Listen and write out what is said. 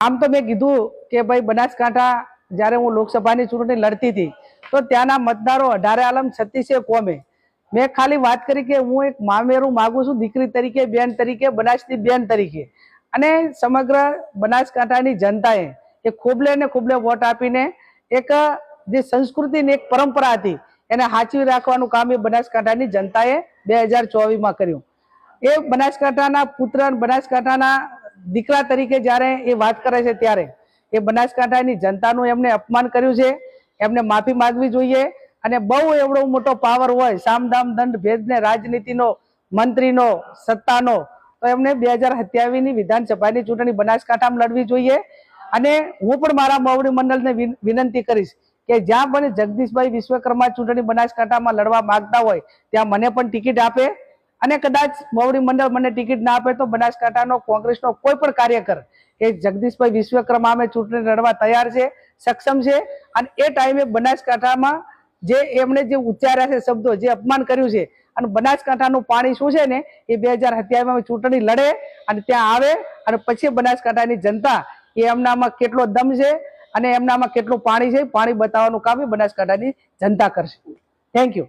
આમ તો મેં કીધું કે ભાઈ બનાસકાંઠા જ્યારે હું લોકસભાની ચૂંટણી લડતી હતી તો ત્યાંના મતદારો 18 આલમ 36 કોમે મેં ખાલી વાત કરી કે હું એક મામેરું માગું છું, દીકરી તરીકે, બેન તરીકે, બનાસની બેન તરીકે, અને સમગ્ર બનાસકાંઠાની જનતાએ એ ખોબલે ને ખોબલે વોટ આપીને એક જે સંસ્કૃતિ ને એક પરંપરા હતી એને સાચવી રાખવાનું કામ એ બનાસકાંઠાની જનતાએ 2024માં કર્યું। એ બનાસકાંઠાના પુત્ર, બનાસકાંઠાના દીકરા તરીકે જ્યારે એ વાત કરે છે ત્યારે એ બનાસકાંઠાની જનતાનું એમને અપમાન કર્યું છે, એમને માફી માંગવી જોઈએ। અને બહુ એવડો મોટો પાવર હોય, સામદામ દંડ ભેદને રાજનીતિનો, મંત્રીનો, સત્તાનો, તો એમને 2027ની વિધાનસભાની ચૂંટણી બનાસકાંઠામાં લડવી જોઈએ। અને હું પણ મારા મોવડી મંડળને વિનંતી કરીશ કે જ્યાં પણ જગદીશભાઈ વિશ્વકર્મા ચૂંટણી બનાસકાંઠામાં લડવા માંગતા હોય ત્યાં મને પણ ટિકિટ આપે, અને કદાચ મોવડી મંડળ મને ટિકિટ ના આપે તો બનાસકાંઠાનો કોંગ્રેસનો કોઈ પણ કાર્યકર એ જગદીશભાઈ વિશ્વકર્મા અમે ચૂંટણી લડવા તૈયાર છે, સક્ષમ છે। અને એ ટાઈમે બનાસકાંઠામાં જે એમણે જે ઉચ્ચાર્યા છે શબ્દો, જે અપમાન કર્યું છે, અને બનાસકાંઠાનું પાણી શું છે ને એ 2027માં ચૂંટણી લડે અને ત્યાં આવે, અને પછી બનાસકાંઠાની જનતા એ એમનામાં કેટલો દમ છે અને એમનામાં કેટલું પાણી છે, પાણી બતાવવાનું કામ એ બનાસકાંઠાની જનતા કરશે। Thank you.